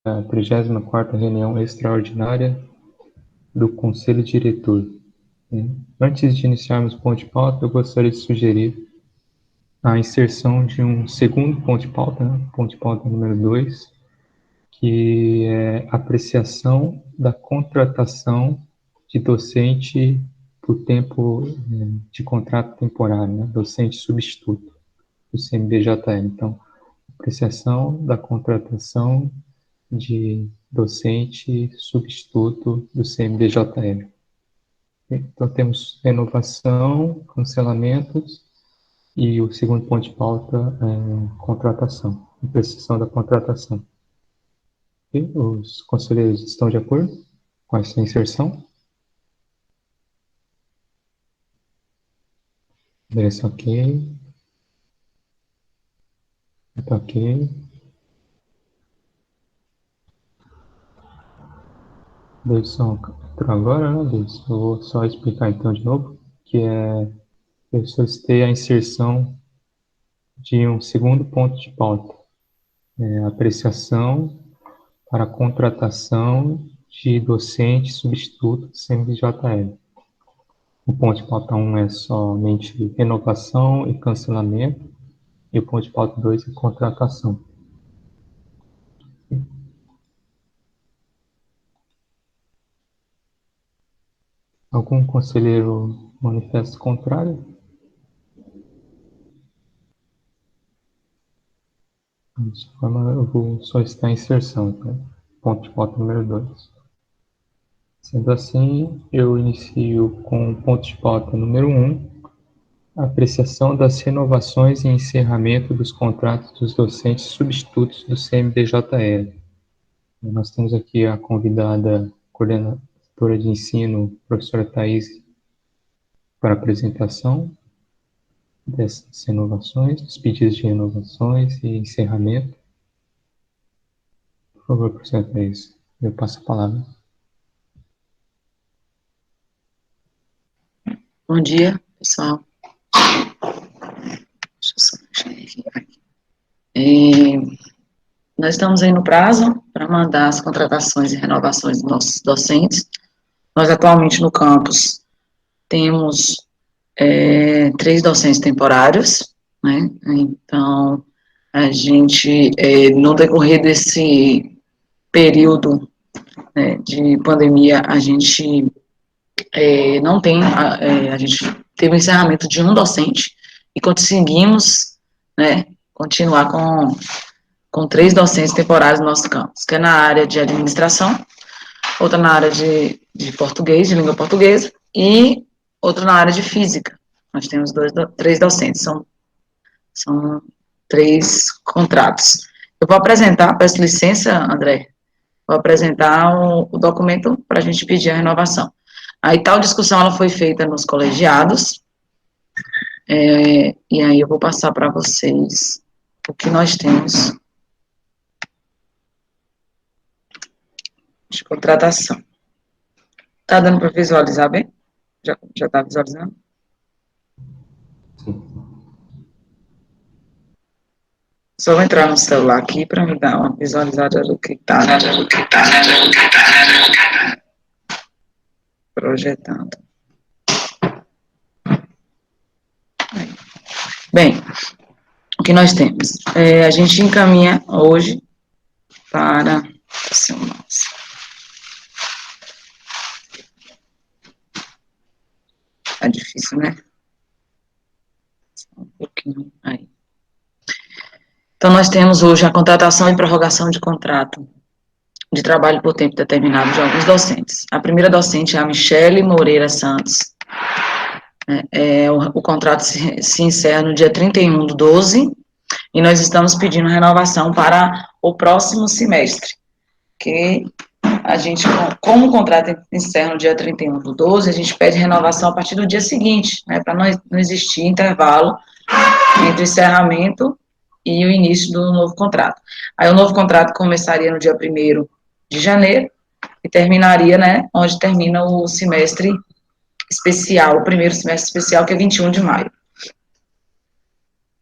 a 34ª reunião extraordinária do Conselho Diretor. Antes de iniciarmos o ponto de pauta, eu gostaria de sugerir a inserção de um segundo ponto de pauta, ponto de pauta número 2, que é apreciação da contratação de docente por tempo de contrato temporário, docente substituto do CNBJL. Então, apreciação da contratação de docente substituto do CNBJL. Então, temos renovação, cancelamentos e o segundo ponto de pauta é contratação, apreciação da contratação. E os conselheiros estão de acordo com essa inserção? Direção ok. Está ok. Direção entrou agora, né, Luiz? Eu vou só explicar então de novo, que eu solicitei a inserção de um segundo ponto de pauta, apreciação para a contratação de docente substituto do CNBJL. O ponto de pauta 1 é somente renovação e cancelamento, e o ponto de pauta 2 é contratação. Algum conselheiro manifesta contrário? Dessa forma, eu vou solicitar a inserção, ponto de pauta número 2. Sendo assim, eu inicio com o ponto de pauta número 1, apreciação das renovações e encerramento dos contratos dos docentes substitutos do CNBJL. Nós temos aqui a convidada coordenadora de ensino, professora Thais, para a apresentação dessas renovações, dos pedidos de renovações e encerramento. Por favor, professora Thais, eu passo a palavra. Bom dia, pessoal. Deixa eu só aqui. Nós estamos aí no prazo para mandar as contratações e renovações dos nossos docentes. Nós, atualmente, no campus, temos 3 docentes temporários, né? Então, a gente, no decorrer desse período, né, de pandemia, a gente não tem, a gente teve o encerramento de um docente e conseguimos, né, continuar com 3 docentes temporários no nosso campus, que é na área de administração, outra na área de português, de língua portuguesa, e outra na área de física. Nós temos 3 docentes, são 3 contratos. Eu vou apresentar, peço licença, André, vou apresentar o documento para a gente pedir a renovação. Aí, tal discussão, ela foi feita nos colegiados, e aí eu vou passar para vocês o que nós temos de contratação. Tá dando para visualizar bem? Já está visualizando? Sim. Só vou entrar no celular aqui para me dar uma visualizada do que está projetando. Bem, o que nós temos? A gente encaminha hoje para... Tá difícil, né? Só um pouquinho aí. Então, nós temos hoje a contratação e prorrogação de contrato de trabalho por tempo determinado de alguns docentes. A primeira docente é a Michele Moreira Santos. O contrato se encerra no dia 31/12, e nós estamos pedindo renovação para o próximo semestre, que a gente, como o contrato encerra no dia 31/12, a gente pede renovação a partir do dia seguinte, né, para não existir intervalo entre o encerramento e o início do novo contrato. Aí o novo contrato começaria no dia 1º de janeiro e terminaria, né, onde termina o semestre especial, o primeiro semestre especial, que é 21 de maio.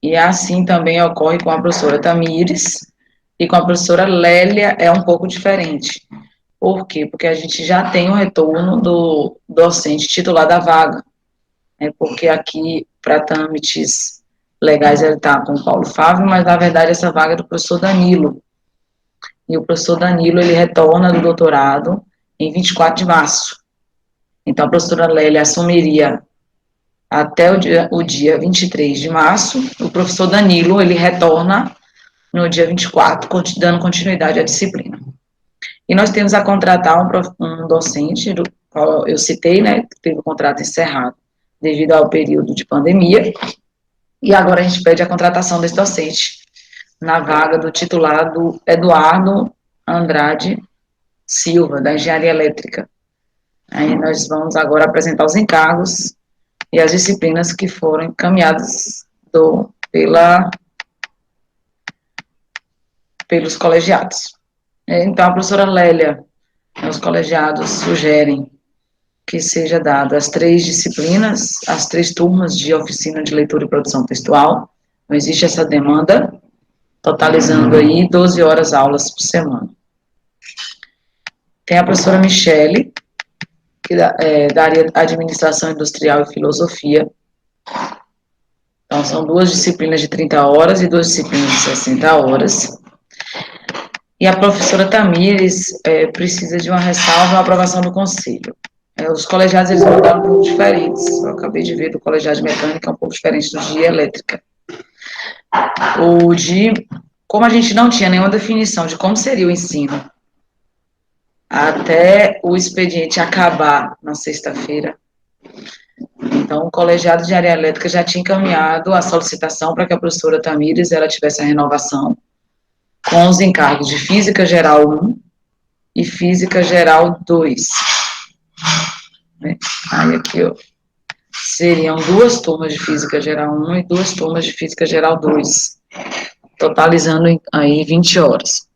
E assim também ocorre com a professora Tamires, e com a professora Lélia é um pouco diferente. Por quê? Porque a gente já tem o retorno do docente titular da vaga, né? Porque aqui, para trâmites legais, ele está com o Paulo Fávio, mas na verdade essa vaga é do professor Danilo. E o professor Danilo, ele retorna do doutorado em 24 de março. Então, a professora Lélia assumiria até o dia 23 de março. O professor Danilo, ele retorna no dia 24, dando continuidade à disciplina. E nós temos a contratar um docente, do qual eu citei, né, que teve o contrato encerrado devido ao período de pandemia, e agora a gente pede a contratação desse docente na vaga do titulado Eduardo Andrade Silva, da Engenharia Elétrica. Aí nós vamos agora apresentar os encargos e as disciplinas que foram encaminhadas pelos colegiados. Então, a professora Lélia, os colegiados sugerem que seja dado as 3 disciplinas, as 3 turmas de oficina de leitura e produção textual. Não existe essa demanda, totalizando aí 12 horas aulas por semana. Tem a professora Michele, que daria administração industrial e filosofia. Então, são 2 disciplinas de 30 horas e 2 disciplinas de 60 horas. E a professora Tamires precisa de uma ressalva e uma aprovação do conselho. Os colegiados, eles mandaram um pouco diferentes. Eu acabei de ver do colegiado de mecânica, é um pouco diferente do de elétrica. Como a gente não tinha nenhuma definição de como seria o ensino, até o expediente acabar na sexta-feira, então o colegiado de área elétrica já tinha encaminhado a solicitação para que a professora Tamires, ela tivesse a renovação, com os encargos de Física Geral 1 e Física Geral 2. Aí aqui, ó, seriam 2 turmas de Física Geral 1 e 2 turmas de Física Geral 2, totalizando aí 20 horas.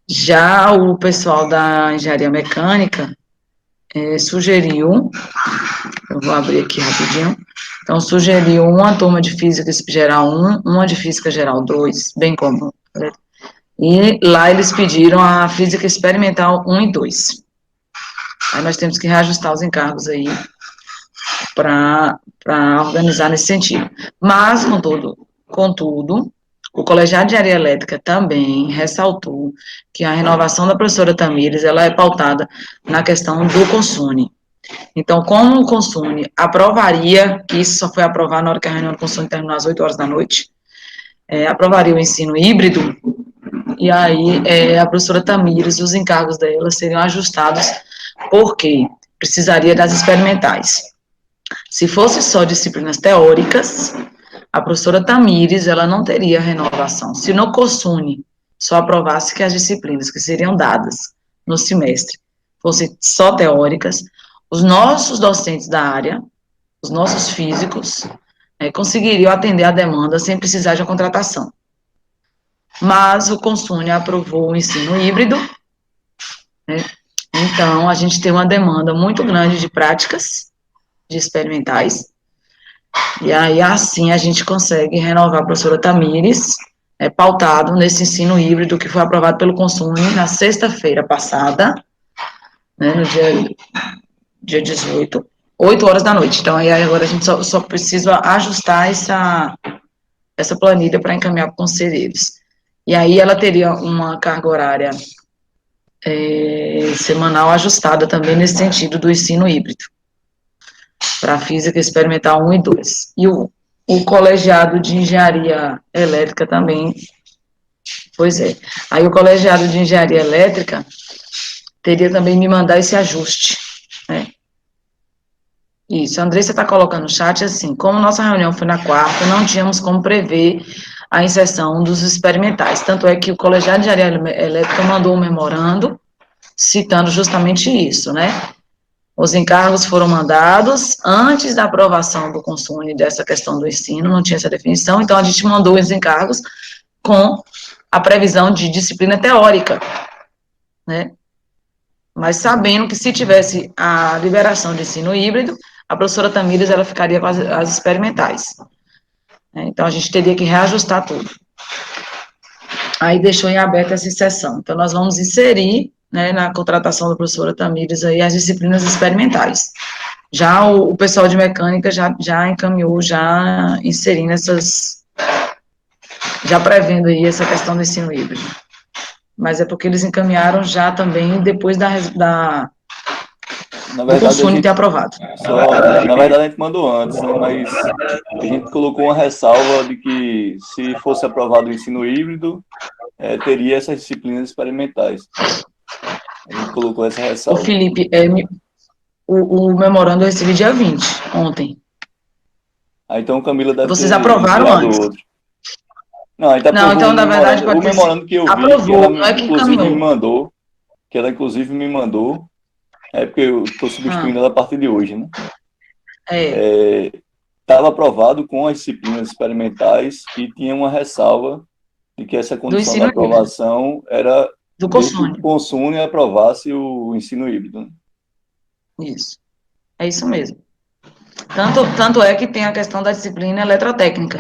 Já o pessoal da Engenharia Mecânica sugeriu, eu vou abrir aqui rapidinho, então sugeriu uma turma de Física Geral 1, uma de Física Geral 2, bem comum. E lá eles pediram a Física Experimental 1 e 2. Aí nós temos que reajustar os encargos aí para organizar nesse sentido. Mas, contudo, o colegiado de área elétrica também ressaltou que a renovação da professora Tamires, ela é pautada na questão do Consune. Então, como o Consune aprovaria, que isso só foi aprovado na hora que a reunião do Consune terminou às 8 horas da noite, aprovaria o ensino híbrido, e aí a professora Tamires, os encargos dela seriam ajustados, porque precisaria das experimentais. Se fosse só disciplinas teóricas, a professora Tamires, ela não teria renovação. Se no COSUNE só aprovasse que as disciplinas que seriam dadas no semestre fossem só teóricas, os nossos docentes da área, os nossos físicos, conseguiriam atender a demanda sem precisar de uma contratação. Mas o COSUNE aprovou o ensino híbrido, né? Então, a gente tem uma demanda muito grande de práticas, de experimentais, e aí, assim, a gente consegue renovar a professora Tamires, pautado nesse ensino híbrido que foi aprovado pelo Consune na sexta-feira passada, né, no dia 18, 8 horas da noite. Então, aí agora a gente só precisa ajustar essa planilha para encaminhar para os conselheiros. E aí ela teria uma carga horária semanal ajustada também nesse sentido do ensino híbrido, para Física Experimental 1 e 2. E o colegiado de Engenharia Elétrica também, pois é. Aí o colegiado de Engenharia Elétrica teria também me mandar esse ajuste, né? Isso, a Andressa está colocando no chat assim, como nossa reunião foi na quarta, não tínhamos como prever a inserção dos experimentais, tanto é que o colegiado de Engenharia Elétrica mandou um memorando, citando justamente isso, né? Os encargos foram mandados antes da aprovação do Consune dessa questão do ensino, não tinha essa definição, então a gente mandou os encargos com a previsão de disciplina teórica, né? Mas sabendo que se tivesse a liberação de ensino híbrido, a professora Tamires, ela ficaria com as experimentais. Então a gente teria que reajustar tudo. aí deixou em aberto essa exceção. Então, nós vamos inserir, né, na contratação da professora Tamires aí, as disciplinas experimentais. Já o pessoal de mecânica já encaminhou, já inserindo já prevendo aí essa questão do ensino híbrido. Mas é porque eles encaminharam já também depois Na do verdade, Consune ter aprovado. na verdade, a gente mandou antes, né? Mas a gente colocou uma ressalva de que, se fosse aprovado o ensino híbrido, teria essas disciplinas experimentais. A gente colocou essa Ô, ressalva. Felipe, o memorando eu recebi dia 20, ontem. Então, Camila deve Vocês ter aprovaram enviado antes? outro. Não, a gente Não, aprovou então, na verdade, o pode ter memorando que eu vi, que aprovou, ela, não é que inclusive, me encaminhou. mandou, porque eu estou substituindo ela a partir de hoje, né? Estava aprovado com as disciplinas experimentais e tinha uma ressalva de que essa condição da aprovação era do desde que Consune. o Consune aprovasse o ensino híbrido. Né? Isso. É isso mesmo. Tanto é que tem a questão da disciplina eletrotécnica,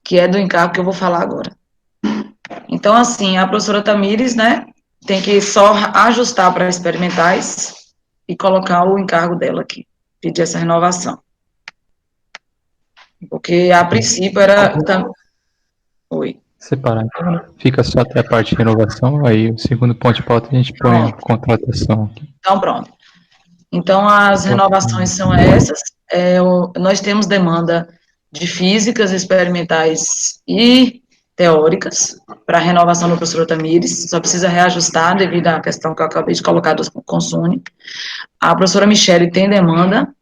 que é do encargo que eu vou falar agora. Então, assim, a professora Tamires, né, tem que só ajustar para experimentais e colocar o encargo dela aqui, pedir essa renovação. Porque, a princípio, era... Oi. Separar, então, né? Fica só até a parte de renovação, aí o segundo ponto de pauta a gente põe a contratação aqui. Então, pronto. Então, as renovações são essas. Nós temos demanda de físicas experimentais e teóricas para a renovação do professor Tamires, só precisa reajustar devido à questão que eu acabei de colocar do Consune. A professora Michele tem demanda,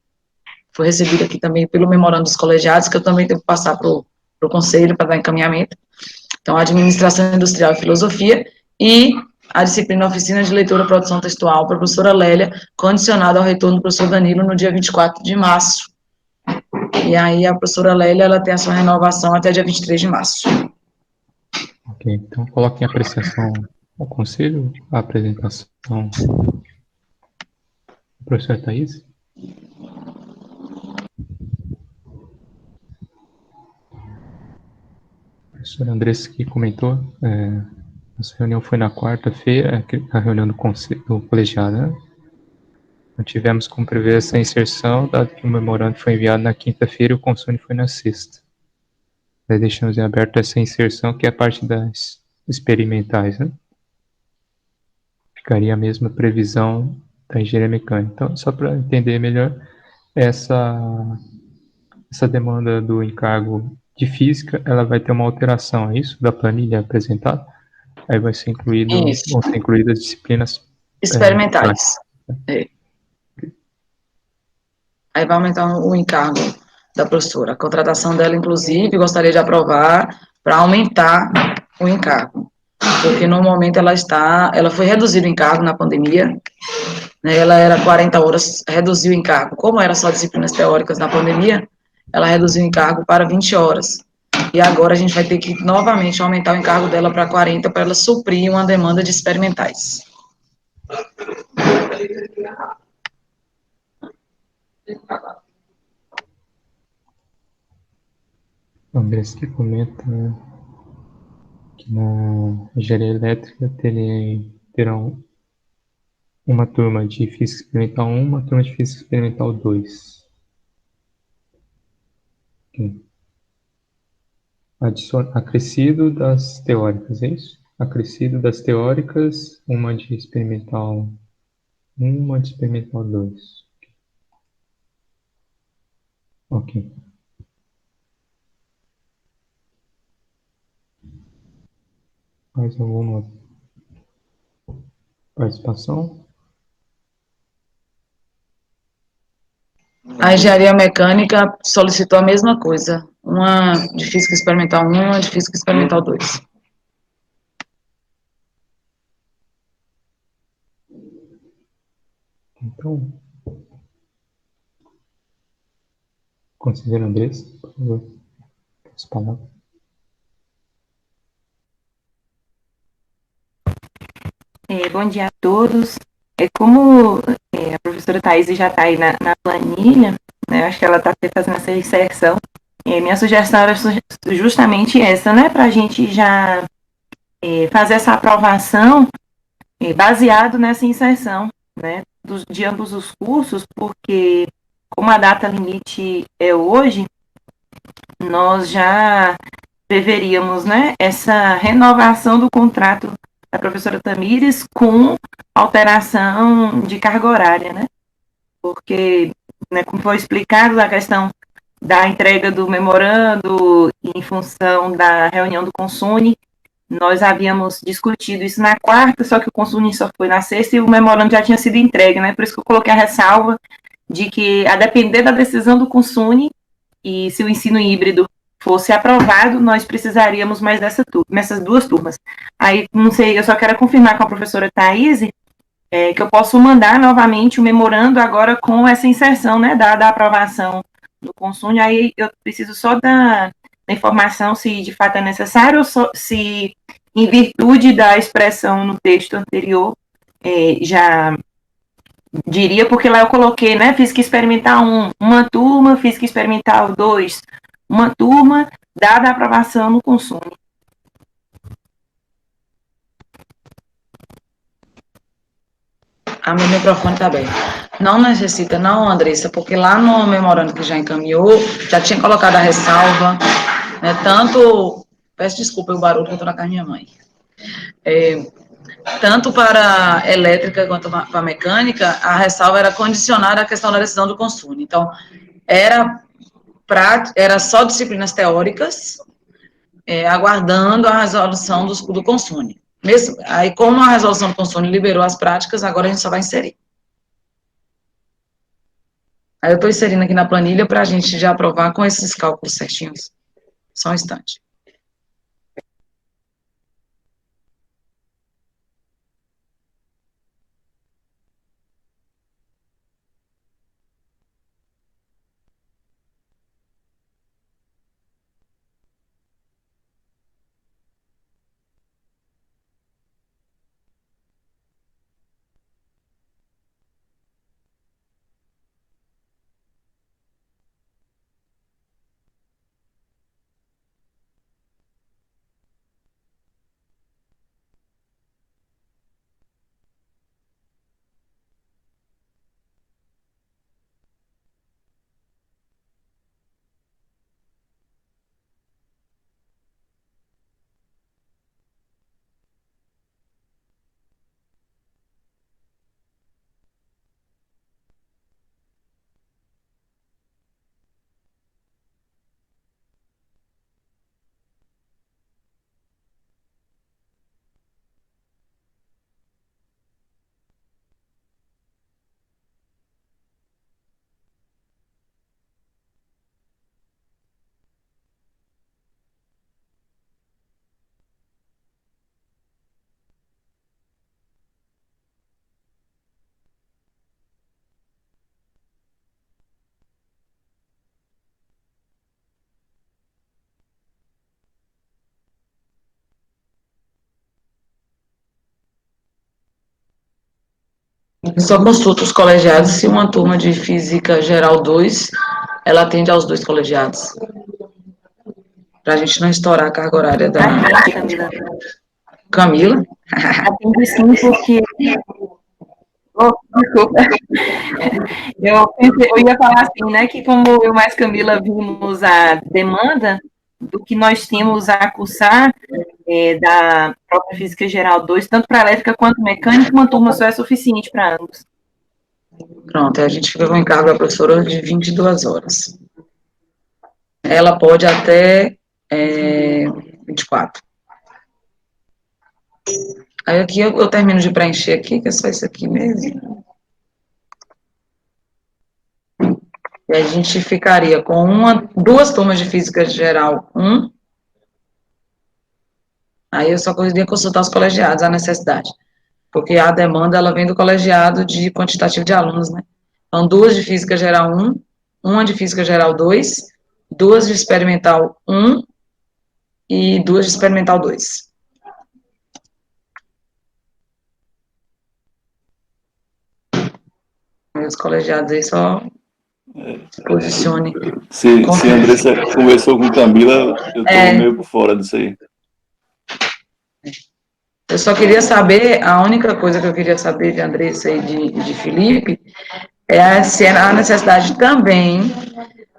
foi recebida aqui também pelo memorando dos colegiados, que eu também tenho que passar para o conselho para dar encaminhamento. Então, administração industrial e filosofia, e a disciplina oficina de leitura e produção textual para a professora Lélia, condicionada ao retorno do professor Danilo no dia 24 de março. E aí, a professora Lélia, ela tem a sua renovação até dia 23 de março. Ok, então coloquem a apreciação ao conselho, a apresentação do professor Thaís. O professor Andrés que comentou, nossa reunião foi na quarta-feira, a reunião do colegiado, né? Não tivemos como prever essa inserção, dado que o memorando foi enviado na quinta-feira e o Consune foi na sexta. Daí deixamos em aberto essa inserção, que é a parte das experimentais, né? Ficaria a mesma previsão da engenharia mecânica. Então, só para entender melhor, essa demanda do encargo de física, ela vai ter uma alteração, é isso? Da planilha apresentada? Aí vão ser incluídas disciplinas experimentais. Aí vai aumentar o encargo da professora. A contratação dela, inclusive, gostaria de aprovar para aumentar o encargo. Porque, no momento, ela foi reduzir o encargo na pandemia, né, ela era 40 horas, reduziu o encargo. Como era só disciplinas teóricas na pandemia, ela reduziu o encargo para 20 horas. E agora a gente vai ter que, novamente, aumentar o encargo dela para 40, para ela suprir uma demanda de experimentais. Andrés que comenta que na engenharia elétrica terão uma turma de física experimental 1, uma turma de física experimental 2. Acrescido das teóricas, é isso? Acrescido das teóricas, uma de experimental 1, uma de experimental 2. Ok. Mais alguma participação? A engenharia mecânica solicitou a mesma coisa, uma de física experimental 1, uma de física experimental 2. Então, conselheiro Andrés, por favor, as palavras. Bom dia a todos. Como a professora Thaís já está aí na planilha, né, eu acho que ela está fazendo essa inserção. Minha sugestão era justamente essa, né, para a gente já fazer essa aprovação baseado nessa inserção, né, de ambos os cursos, porque como a data limite é hoje, nós já deveríamos, né, essa renovação do contrato da professora Tamires com alteração de carga horária, né, porque, né, como foi explicado, a questão da entrega do memorando em função da reunião do Consune, nós havíamos discutido isso na quarta, só que o Consune só foi na sexta e o memorando já tinha sido entregue, né, por isso que eu coloquei a ressalva de que, a depender da decisão do Consune, e se o ensino híbrido fosse aprovado, nós precisaríamos mais nessas duas turmas. Aí, não sei, eu só quero confirmar com a professora Thaís, que eu posso mandar novamente o memorando agora com essa inserção, né, da aprovação do Consune. Aí eu preciso só da informação se de fato é necessário ou se, em virtude da expressão no texto anterior, já diria, porque lá eu coloquei, né, física experimental 1, uma turma, física experimental 2, uma turma, dada a aprovação no Consune. Meu microfone está aberto. Não necessita, não, Andressa, porque lá no memorando que já encaminhou, já tinha colocado a ressalva, né, tanto, peço desculpa o barulho que eu estou na casa da minha mãe, tanto para a elétrica quanto para a mecânica, a ressalva era condicionada à questão da decisão do Consune. Então, era só disciplinas teóricas, aguardando a resolução do Consune. Aí, como a resolução do Consune liberou as práticas, agora a gente só vai inserir. Aí eu estou inserindo aqui na planilha para a gente já aprovar com esses cálculos certinhos. Só um instante. Só consulta os colegiados se uma turma de Física Geral 2, ela atende aos 2 colegiados. Para a gente não estourar a carga horária da Camila. Atende sim, porque... desculpa. Eu ia falar assim, né, que como eu mais Camila vimos a demanda do que nós temos a cursar da própria Física Geral 2, tanto para elétrica quanto mecânica, uma turma só é suficiente para ambos. Pronto, a gente fica com o encargo da professora de 22 horas. Ela pode até 24. Aí aqui eu termino de preencher aqui, que é só isso aqui mesmo. E a gente ficaria com 2 turmas de Física Geral 1. Aí eu só poderia consultar os colegiados, a necessidade. Porque a demanda, ela vem do colegiado de quantitativo de alunos, né? Então, 2 de Física Geral 1, 1 de Física Geral 2, 2 de Experimental 1 e 2 de Experimental 2. Os colegiados aí só se posicione. Se a Andressa conversou com Camila, eu tô meio por fora disso aí. Eu só queria saber, a única coisa que eu queria saber de Andressa e de Felipe, é se há necessidade também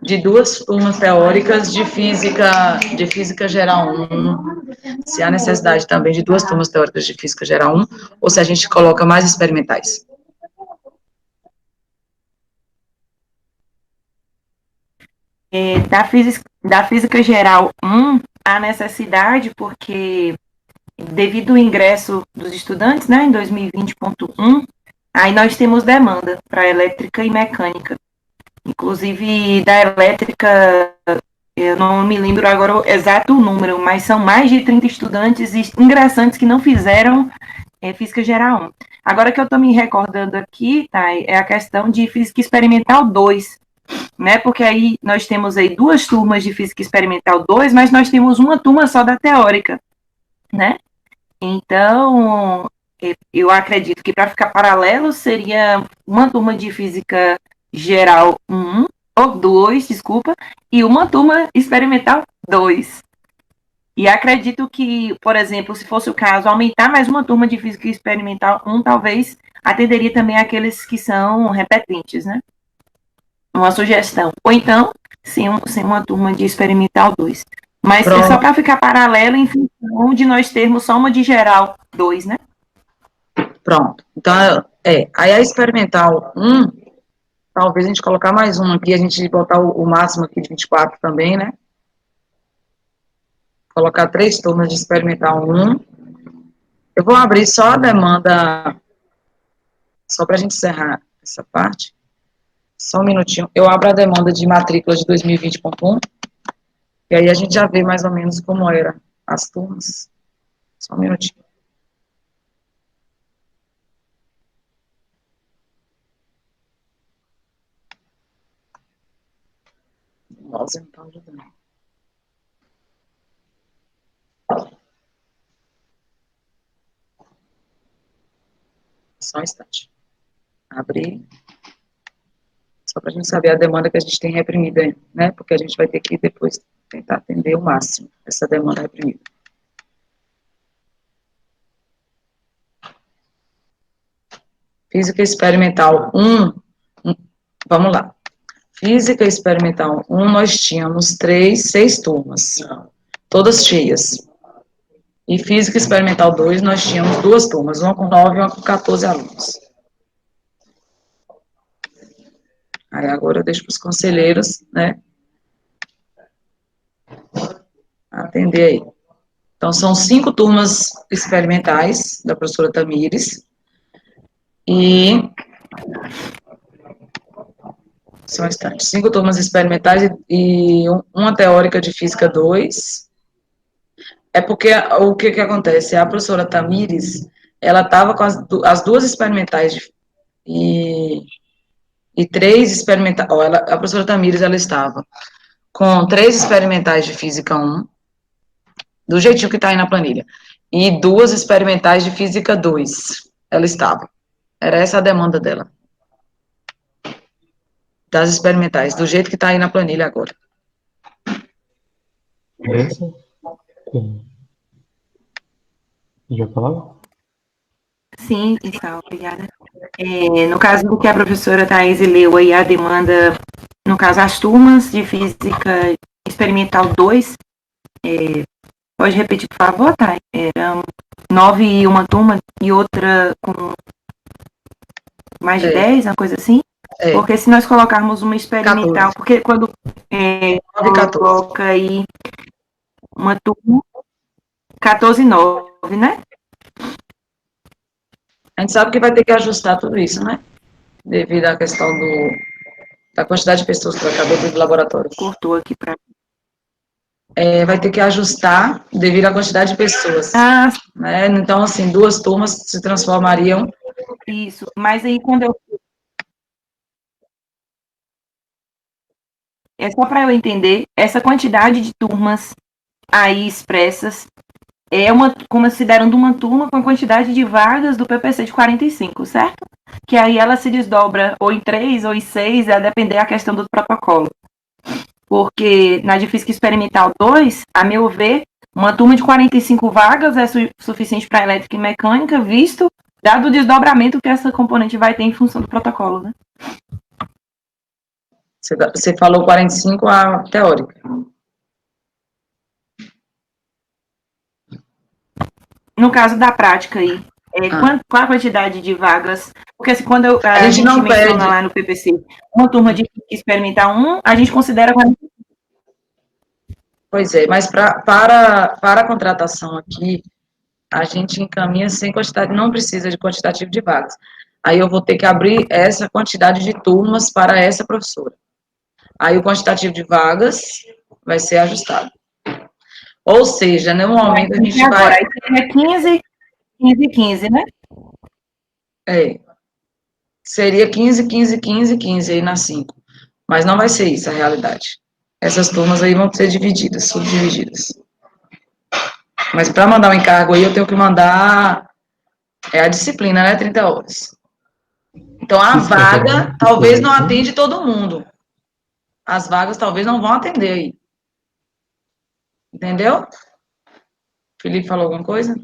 de 2 turmas teóricas de física geral 1, se há necessidade também de 2 turmas teóricas de física geral 1, ou se a gente coloca mais experimentais. Da física geral 1, há necessidade porque, devido ao ingresso dos estudantes, né, em 2020.1, aí nós temos demanda para elétrica e mecânica. Inclusive, da elétrica, eu não me lembro agora o exato número, mas são mais de 30 estudantes ingressantes que não fizeram física geral 1. Agora que eu estou me recordando aqui, tá, é a questão de física experimental 2, né? Porque aí nós temos aí 2 turmas de física experimental 2, mas nós temos uma turma só da teórica, né? Então, eu acredito que para ficar paralelo seria uma turma de física geral 1, ou 2, desculpa, e uma turma experimental 2. E acredito que, por exemplo, se fosse o caso, aumentar mais uma turma de física experimental 1, talvez atenderia também aqueles que são repetentes, né? Uma sugestão. Ou então, sem uma turma de experimental 2. Mas é só para ficar paralelo em função de nós termos só uma de geral 2, né? Pronto. Então, aí a experimental 1, talvez a gente colocar mais uma aqui, a gente botar o máximo aqui de 24 também, né? Colocar 3 turmas de experimental 1. Eu vou abrir só a demanda, só para a gente encerrar essa parte. Só um minutinho. Eu abro a demanda de matrícula de 2020.1, e aí a gente já vê mais ou menos como era as turmas. Só um minutinho. Nossa, não está ajudando. Só um instante. Abrir. Só para a gente saber a demanda que a gente tem reprimida, né? Porque a gente vai ter que depois tentar atender o máximo essa demanda reprimida. Física experimental 1, vamos lá. Física experimental 1, nós tínhamos 6 turmas, todas cheias. E física experimental 2, nós tínhamos 2 turmas, uma com 9 e uma com 14 alunos. Aí agora eu deixo para os conselheiros, né, atender aí. Então, são 5 turmas experimentais da professora Tamires, e só um instante, 5 turmas experimentais e uma teórica de física 2. É porque o que acontece? A professora Tamires, ela estava com as 2 experimentais e 3 experimentais. A professora Tamires, ela estava com 3 experimentais de física 1, do jeitinho que está aí na planilha, e 2 experimentais de física 2. Ela estava. Era essa a demanda dela. Das experimentais, do jeito que está aí na planilha agora. Essa? Já falava? Sim, então, obrigada. No caso do que a professora Thais leu aí, a demanda, no caso, as turmas de física experimental 2, pode repetir, por favor, Thais? Eram 9 e uma turma e outra com mais de 10, uma coisa assim? Porque se nós colocarmos uma experimental, 14. porque quando coloca aí uma turma, 14 e 9, né? A gente sabe que vai ter que ajustar tudo isso, né? Devido à questão da quantidade de pessoas que vai caber dentro do laboratório. Cortou aqui para vai ter que ajustar devido à quantidade de pessoas. Né? Então, assim, 2 turmas se transformariam. Isso, mas aí quando eu... É só para eu entender, essa quantidade de turmas aí expressas considerando uma turma com a quantidade de vagas do PPC de 45, certo? Que aí ela se desdobra ou em 3 ou em 6, a depender da questão do protocolo. Porque na de Física Experimental 2, a meu ver, Uma turma de 45 vagas é suficiente para elétrica e mecânica, visto dado o desdobramento que essa componente vai ter em função do protocolo, né? Você falou 45 a teórica. No caso da prática aí, qual a quantidade de vagas? Porque assim, quando a gente não menciona pede. lá no PPC uma turma de experimentar a gente considera 45. Pois é, mas para a contratação aqui, a gente encaminha sem quantidade, não precisa de quantitativo de vagas. Aí eu vou ter que abrir essa quantidade de turmas para essa professora. Aí o quantitativo de vagas vai ser ajustado. Ou seja, no momento a gente agora, vai... aí seria 15, 15, 15, né? Seria 15, 15, 15, 15 aí na 5. Mas não vai ser isso a realidade. Essas turmas aí vão ser divididas, subdivididas. Mas para mandar o encargo aí, eu tenho que mandar a disciplina, né? 30 horas. Então, a vaga talvez não atende todo mundo. As vagas talvez não vão atender aí. Entendeu? Felipe falou alguma coisa?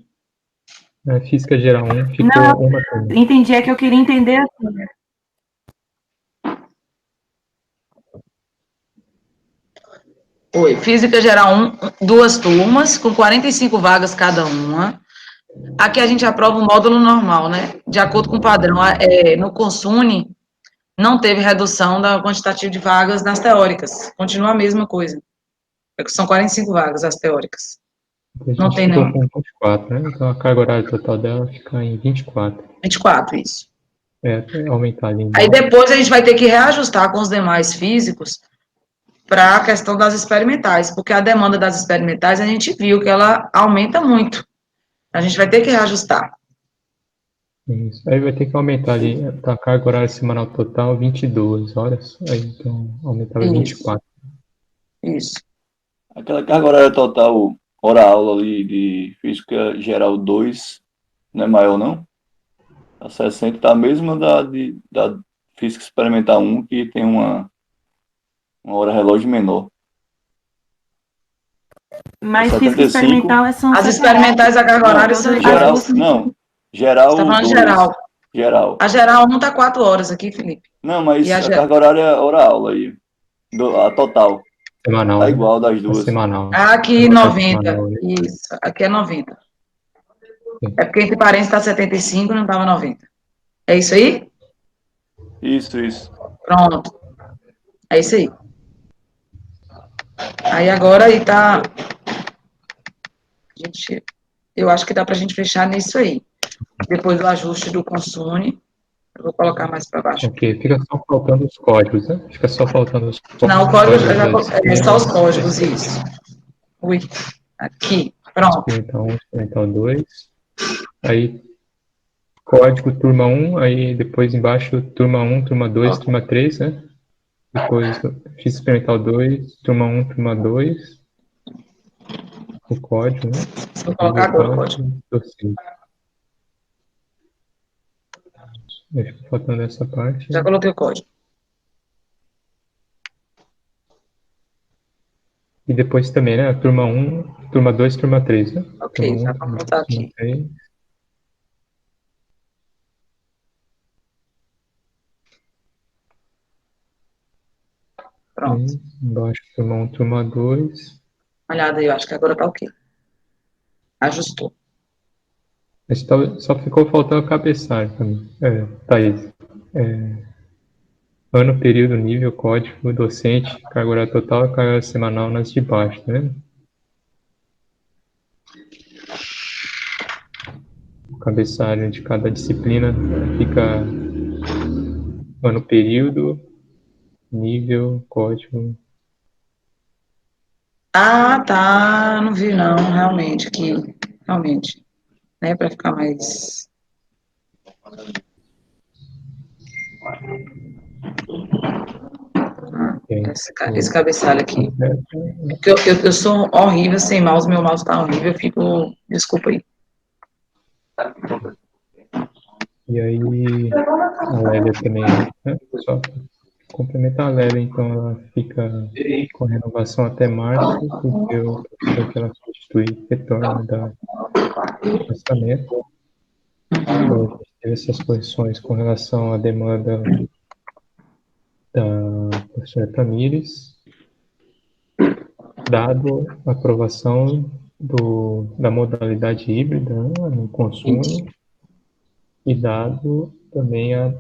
Física geral 1 ficou Não, uma turma. entendi, é que eu queria entender assim. Oi, Física Geral 1, 2 turmas, com 45 vagas cada uma. Aqui a gente aprova o módulo normal, né? De acordo com o padrão. No Consune, não teve redução da quantitativa de vagas nas teóricas. Continua a mesma coisa. São 45 vagas as teóricas. A gente Não tem ficou não. com 24, né? Então a carga horária total dela fica em 24. 24, isso. Aumentar ali. Aí depois a gente vai ter que reajustar com os demais físicos para a questão das experimentais, porque a demanda das experimentais a gente viu que ela aumenta muito. A gente vai ter que reajustar. Isso. Aí vai ter que aumentar ali, a carga horária semanal total 22 horas, aí então aumentava 24. Isso. Aquela carga horária total, hora-aula ali de Física Geral 2, não é maior não? A 60 tá a mesma da Física Experimental 1, que tem uma hora relógio menor. Mas 75, física experimental são... As experimentais, a carga horária são geral, não, geral Você tá falando 2, geral. geral. A geral não tá 4 horas aqui, Felipe. Não, mas E a carga horária é hora-aula aí, a total. Semanal. Tá igual das É duas. semanal. Aqui 90. Semanal, né? Isso, aqui é 90. Sim. É porque entre parênteses tá 75 e não tava 90. É isso aí? Isso. Pronto. É isso aí. Aí agora aí tá... Gente, eu acho que dá pra gente fechar nisso aí. Depois do ajuste do Consune, eu vou colocar mais para baixo. Ok, fica só faltando os códigos, né? Fica só faltando os códigos. Não, o código é só os códigos, isso. Ui, aqui, pronto. Experimental 1, experimental 2. Aí, código turma 1, aí depois embaixo turma 1, turma 2, turma 3, né? Depois fiz experimental 2, turma 1, turma 2. O código, né? Vou colocar agora o código. Docente. Fica faltando essa parte. Já coloquei o código. E depois também, né? Turma 1, turma 2, turma 3, né? Ok, turma 1, já vamos botar aqui. 3. Pronto. Embaixo, turma 1, turma 2. Olhada aí, eu acho que agora tá ok. Ajustou. Mas só ficou faltando o cabeçalho também. Thaís. Ano, período, nível, código, docente, carga horária total e carga horária semanal nas de baixo, tá vendo? O cabeçalho de cada disciplina fica ano, período, nível, código. Ah, tá. Não vi, não, realmente, aqui. Realmente. Né, para ficar mais... Esse cabeçalho aqui. Porque eu sou horrível sem mouse, meu mouse tá horrível, eu fico... Desculpa aí. E aí, a Lélia também, né? Só complementar a Lélia, então ela fica com renovação até março, porque o professor que ela substitui substituir retorno da orçamento. Então, a gente teve essas correções com relação à demanda da professora Tamires, dado a aprovação da modalidade híbrida, né, no consumo, e dado também a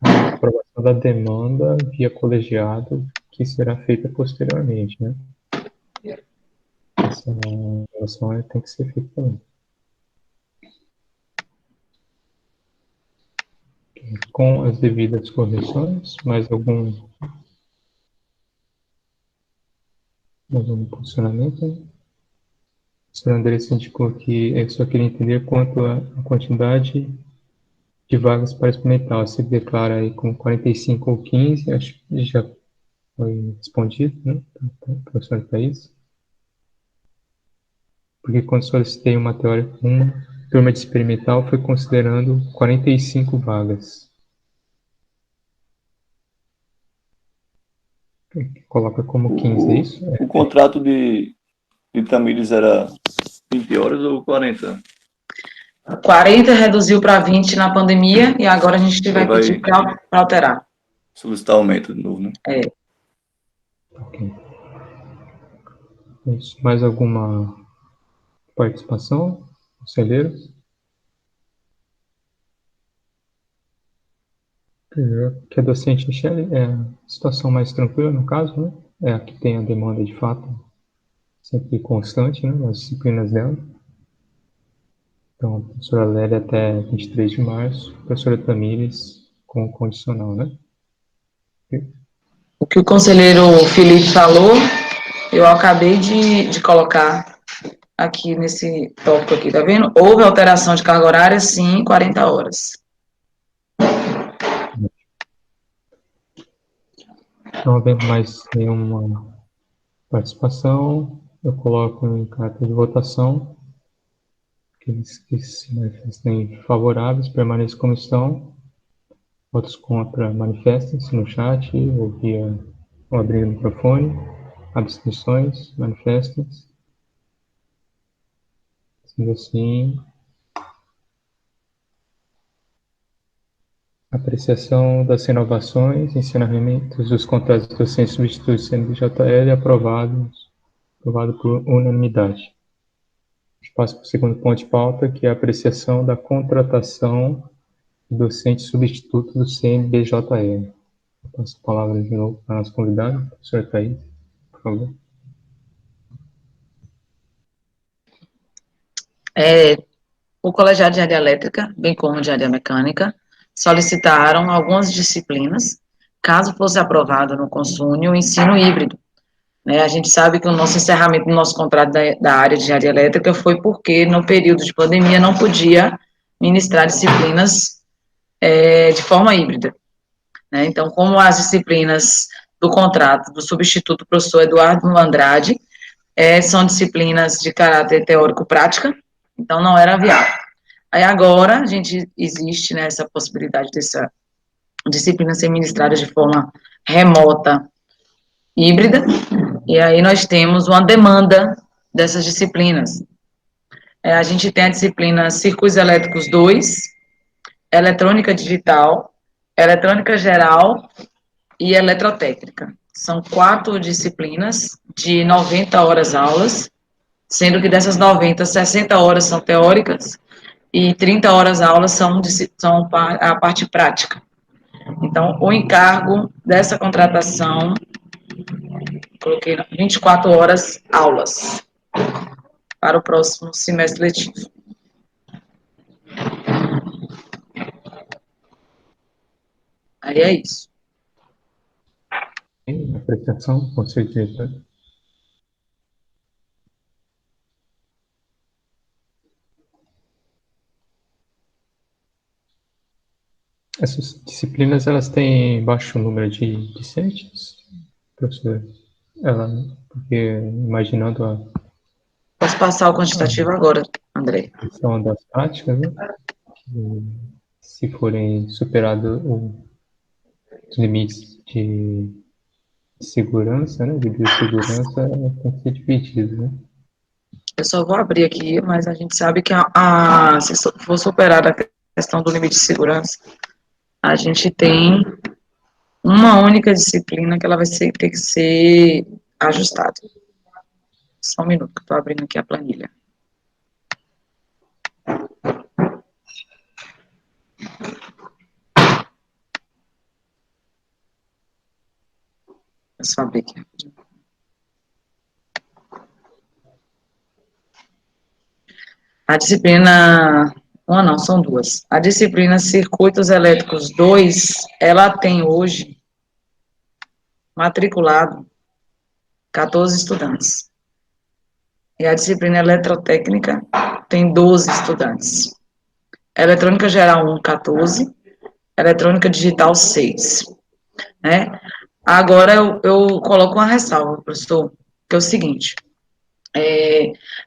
aprovação da demanda via colegiado, que será feita posteriormente, né? Essa aprovação tem que ser feita também. Com as devidas correções, mais algum posicionamento? O senhor Andressa indicou que eu só queria entender quanto à quantidade de vagas para experimental. Se declara aí com 45 ou 15, acho que já foi respondido, né, professor Thaís? Porque quando solicitei uma turma de experimental, foi considerando 45 vagas. Coloca como 15, é isso? O contrato de Tamires era 20 horas ou 40? 40 reduziu para 20 na pandemia e agora a gente vai pedir para alterar. Solicitar aumento de novo, né? É. Ok. Isso. Mais alguma participação, conselheiros? Que a docente Michele é a situação mais tranquila no caso, né? É a que tem a demanda de fato sempre constante, né, nas disciplinas dela. Então, a professora Lélia até 23 de março, a professora Tamires com condicional, né? O que o conselheiro Felipe falou, eu acabei de colocar aqui nesse tópico aqui, tá vendo? Houve alteração de carga horária, sim, 40 horas. Não havendo mais nenhuma participação, eu coloco em carta de votação. Aqueles que se manifestem favoráveis permaneçam como estão. Votos contra manifestem-se no chat ou via ou abrindo o microfone. Abstenções, manifestem-se. Sendo assim, apreciação das renovações, ensinamentos dos contratos docentes substitutos CNBJL aprovado por unanimidade. Passo para o segundo ponto de pauta, que é a apreciação da contratação de docente substituto do CNBJL. Passo a palavra de novo para a nossa convidada, professora Thaís, por favor. O colegiado de engenharia elétrica, bem como de engenharia mecânica, solicitaram algumas disciplinas, caso fosse aprovado no consúnio, o ensino híbrido. Né, a gente sabe que o nosso encerramento do nosso contrato da área de engenharia elétrica foi porque, no período de pandemia, não podia ministrar disciplinas de forma híbrida. Né? Então, como as disciplinas do contrato do substituto professor Eduardo Andrade são disciplinas de caráter teórico-prática, então não era viável. Aí agora, existe, né, essa possibilidade dessa disciplina ser ministrada de forma remota, híbrida, e aí nós temos uma demanda dessas disciplinas. A gente tem a disciplina Circuitos Elétricos 2, Eletrônica Digital, Eletrônica Geral e Eletrotécnica. São 4 disciplinas de 90 horas aulas, sendo que dessas 90, 60 horas são teóricas e 30 horas aulas são a parte prática. Então, o encargo dessa contratação, coloquei 24 horas aulas para o próximo semestre letivo. Aí é isso. Apreciação, conselho diretor. Essas disciplinas, elas têm baixo número de discentes, professor? Porque imaginando a Posso passar o quantitativo agora, André. questão das práticas, né? Se forem superados os limites de segurança, né? De biossegurança, tem que ser dividido, né? Eu só vou abrir aqui, mas a gente sabe que se for superar a questão do limite de segurança, a gente tem uma única disciplina que ela vai ter que ser ajustada. Só um minuto, que eu estou abrindo aqui a planilha. Deixa eu só abrir aqui. A disciplina, uma não, são duas. A disciplina Circuitos Elétricos 2, ela tem hoje matriculado 14 estudantes. E a disciplina Eletrotécnica tem 12 estudantes. Eletrônica Geral 1, 14. Eletrônica Digital 6. Né? Agora eu coloco uma ressalva, professor, que é o seguinte.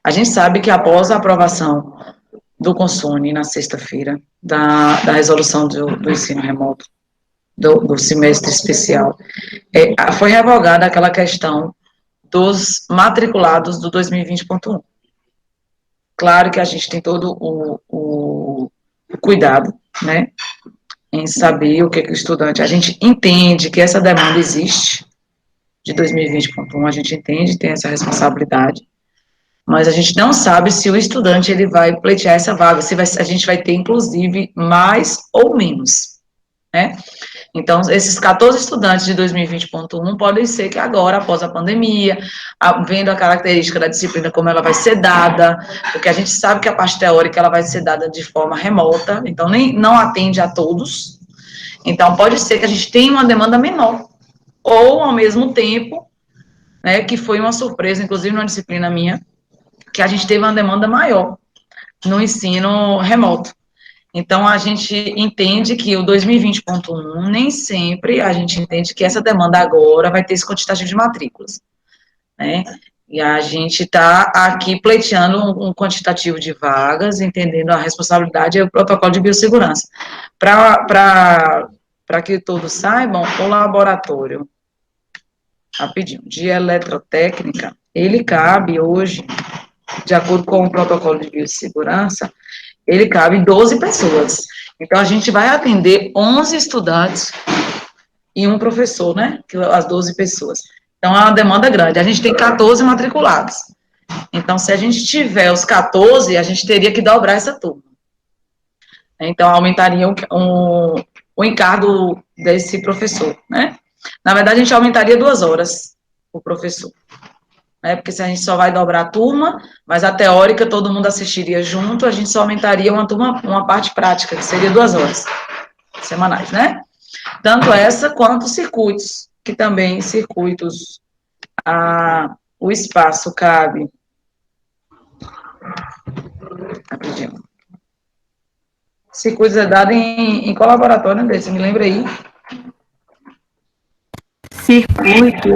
A gente sabe que após a aprovação do Consune na sexta-feira, da resolução do ensino remoto, do semestre especial, foi revogada aquela questão dos matriculados do 2020.1. Claro que a gente tem todo o cuidado, né, em saber o que o estudante, a gente entende que essa demanda existe, de 2020.1, a gente entende, tem essa responsabilidade, mas a gente não sabe se o estudante ele vai pleitear essa vaga, a gente vai ter, inclusive, mais ou menos, né? Então, esses 14 estudantes de 2020.1 podem ser que agora, após a pandemia, vendo a característica da disciplina, como ela vai ser dada, porque a gente sabe que a parte teórica ela vai ser dada de forma remota, então não atende a todos, então pode ser que a gente tenha uma demanda menor, ou ao mesmo tempo, né, que foi uma surpresa, inclusive numa disciplina minha, que a gente teve uma demanda maior no ensino remoto. Então, a gente entende que o 2020.1, nem sempre a gente entende que essa demanda agora vai ter esse quantitativo de matrículas, né? E a gente está aqui pleiteando um quantitativo de vagas, entendendo a responsabilidade e o protocolo de biossegurança. Para que todos saibam, o laboratório, rapidinho, de eletrotécnica, ele cabe hoje, de acordo com o protocolo de biossegurança, ele cabe 12 pessoas. Então, a gente vai atender 11 estudantes e um professor, né? As 12 pessoas. Então, é uma demanda grande. A gente tem 14 matriculados. Então, se a gente tiver os 14, a gente teria que dobrar essa turma. Então, aumentaria o encargo desse professor, né? Na verdade, a gente aumentaria 2 horas o professor. Né, porque se a gente só vai dobrar a turma, mas a teórica todo mundo assistiria junto, a gente só aumentaria uma parte prática, que seria 2 horas semanais, né? Tanto essa quanto circuitos, que também circuitos, o espaço cabe. Rapidinho. Circuitos é dado em qual laboratório, André? Você me lembra aí? Circuito,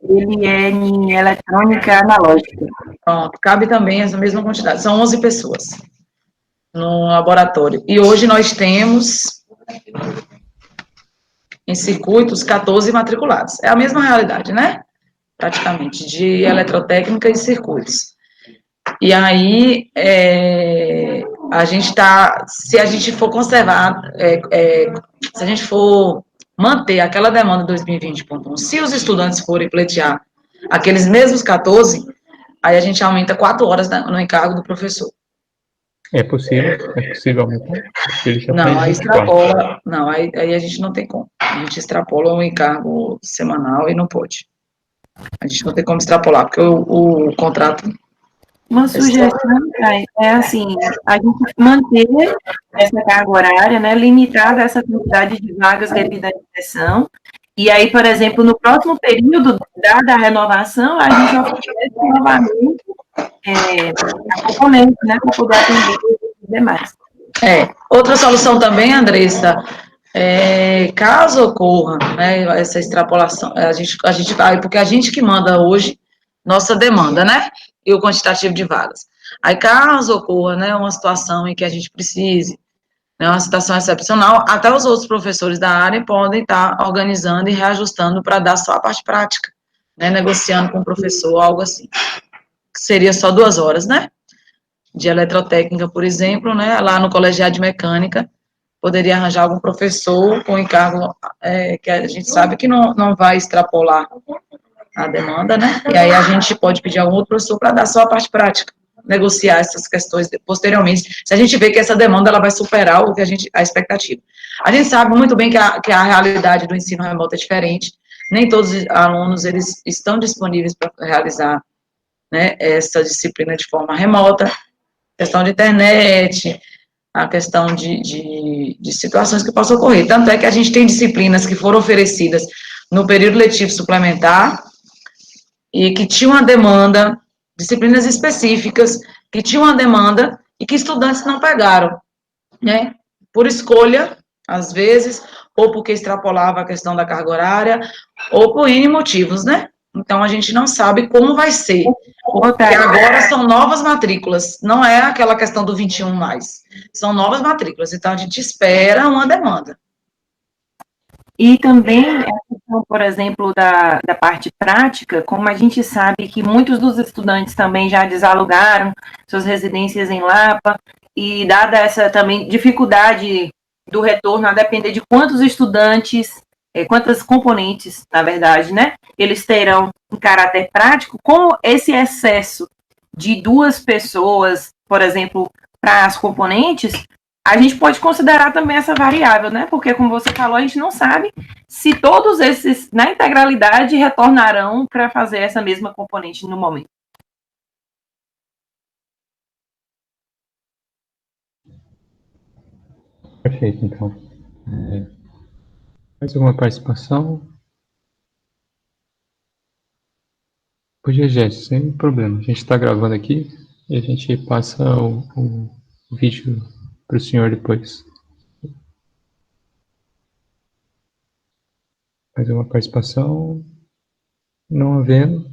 ele é em eletrônica analógica. Pronto, cabe também essa mesma quantidade. São 11 pessoas no laboratório. E hoje nós temos, em circuitos, 14 matriculados. É a mesma realidade, né? Praticamente, de eletrotécnica e circuitos. E aí, a gente está, se a gente for conservar, se a gente for manter aquela demanda 2020.1, se os estudantes forem pleitear aqueles mesmos 14, aí a gente aumenta 4 horas no encargo do professor. É possível aumentar? Porque ele já Não, tá aí em 24. extrapola, não, aí a gente não tem como. A gente extrapola um encargo semanal e não pode. A gente não tem como extrapolar, porque o contrato... Uma sugestão, Thay, é assim, a gente manter essa carga horária, né, limitada a essa quantidade de vagas devido à inspeção, e aí, por exemplo, no próximo período, dada a renovação, a gente oferece novamente a componente, né, para poder atender os demais. Outra solução também, Andressa, caso ocorra, né, essa extrapolação, a gente vai, porque a gente que manda hoje nossa demanda, né, e o quantitativo de vagas. Aí, caso ocorra, né, uma situação em que a gente precise, né, uma situação excepcional, até os outros professores da área podem estar organizando e reajustando para dar só a parte prática, né, negociando com o professor, algo assim. seria só 2 horas, né? De eletrotécnica, por exemplo, né? Lá no colegiado de mecânica, poderia arranjar algum professor com encargo que a gente sabe que não vai extrapolar a demanda, né? E aí a gente pode pedir a algum outro professor para dar só a parte prática, negociar essas questões posteriormente, se a gente vê que essa demanda ela vai superar o que a expectativa. A gente sabe muito bem que a realidade do ensino remoto é diferente, nem todos os alunos eles estão disponíveis para realizar, né, essa disciplina de forma remota, questão de internet, a questão de situações que possam ocorrer. Tanto é que a gente tem disciplinas que foram oferecidas no período letivo suplementar e que tinham uma demanda, disciplinas específicas, que tinham uma demanda e que estudantes não pegaram, né? Por escolha, às vezes, ou porque extrapolava a questão da carga horária, ou por N motivos, né? Então, a gente não sabe como vai ser. Porque agora são novas matrículas, não é aquela questão do 21 mais. São novas matrículas, então a gente espera uma demanda. E também a questão, por exemplo, da parte prática, como a gente sabe que muitos dos estudantes também já desalugaram suas residências em Lapa, e dada essa também dificuldade do retorno, a depender de quantos estudantes, quantas componentes, na verdade, né, eles terão em caráter prático, como esse excesso de 2 pessoas, por exemplo, para as componentes, a gente pode considerar também essa variável, né? Porque, como você falou, a gente não sabe se todos esses, na integralidade, retornarão para fazer essa mesma componente no momento. Perfeito, então. Mais alguma participação? Podia, Jéssica, sem problema. A gente está gravando aqui e a gente passa o vídeo para o senhor depois. Mais uma participação? Não havendo,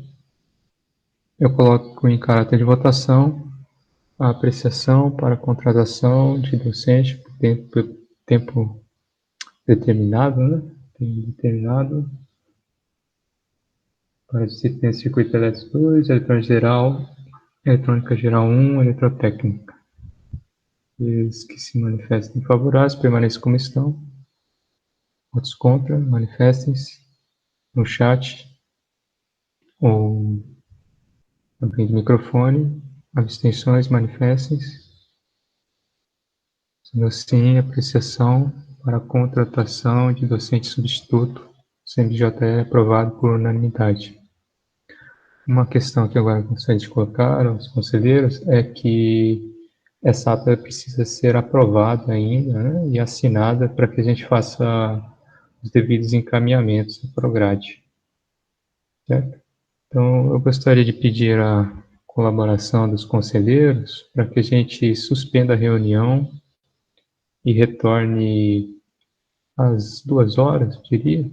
eu coloco em caráter de votação a apreciação para a contratação de docente por tempo determinado, né? Tempo determinado para a disciplina de circuito elétrico 2, eletrônica geral, eletrônica geral 1, eletrotécnica. Os que se manifestem favoráveis permaneçam como estão. Votos contra, manifestem-se no chat ou abrindo o microfone. Abstenções, manifestem-se. Sendo assim, apreciação para a contratação de docente substituto, CNJE aprovado por unanimidade. Uma questão que agora gostaria de colocar aos conselheiros é que essa ata precisa ser aprovada ainda, né, e assinada para que a gente faça os devidos encaminhamentos para o grade. Certo? Então, eu gostaria de pedir a colaboração dos conselheiros para que a gente suspenda a reunião e retorne às 2 horas, diria.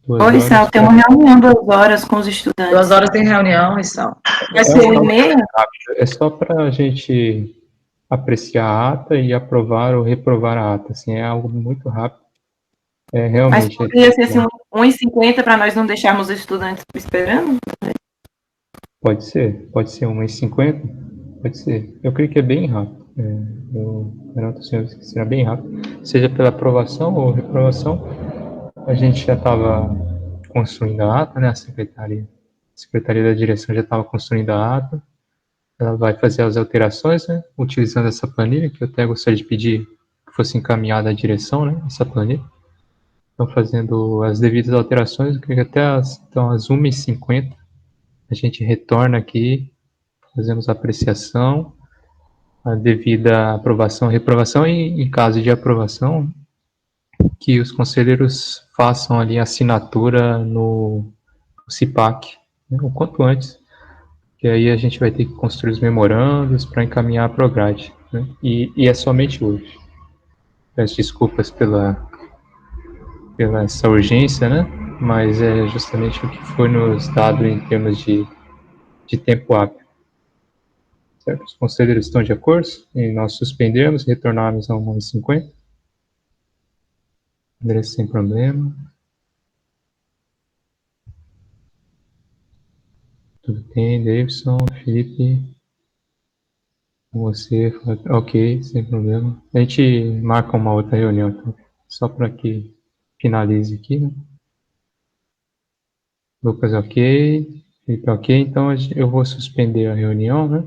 2 Oi, horas Sal, tem uma reunião 2 horas com os estudantes. 2 horas tem reunião, e são. Vai ser 1h30? É só para a gente apreciar a ata e aprovar ou reprovar a ata. Assim, é algo muito rápido. Mas Realmente. poderia ser assim, 1h50 para nós não deixarmos os estudantes esperando? Pode ser 1h50, pode ser. Eu creio que é bem rápido. Eu garanto aos senhores que será bem rápido. Seja pela aprovação ou reprovação, a gente já estava construindo a ata, né? A Secretaria da Direção já estava construindo a ata. Ela vai fazer as alterações, né? Utilizando essa planilha, que eu até gostaria de pedir que fosse encaminhada à direção, né? Essa planilha. Estão fazendo as devidas alterações, eu creio que até às 1h50 a gente retorna aqui, fazemos a apreciação, a devida aprovação e reprovação, e em caso de aprovação, que os conselheiros façam ali a assinatura no CIPAC, né, o quanto antes, que aí a gente vai ter que construir os memorandos para encaminhar para o grade, né, e é somente hoje. Peço desculpas pela essa urgência, né, mas é justamente o que foi nos dado em termos de tempo hábil. Certo? Os conselheiros estão de acordo em nós suspendermos e retornarmos a 1h50? André, sem problema. Tudo bem, Davidson, Felipe, você, ok, sem problema. A gente marca uma outra reunião, então, só para que finalize aqui, né? Lucas, ok, Felipe, ok, então eu vou suspender a reunião, né?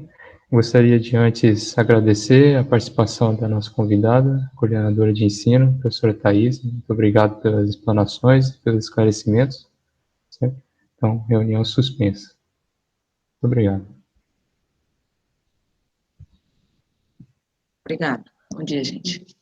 Gostaria de antes agradecer a participação da nossa convidada, coordenadora de ensino, professora Thais. Muito obrigado pelas explanações, pelos esclarecimentos. Certo? Então, reunião suspensa. Muito obrigado. Obrigada. Bom dia, gente.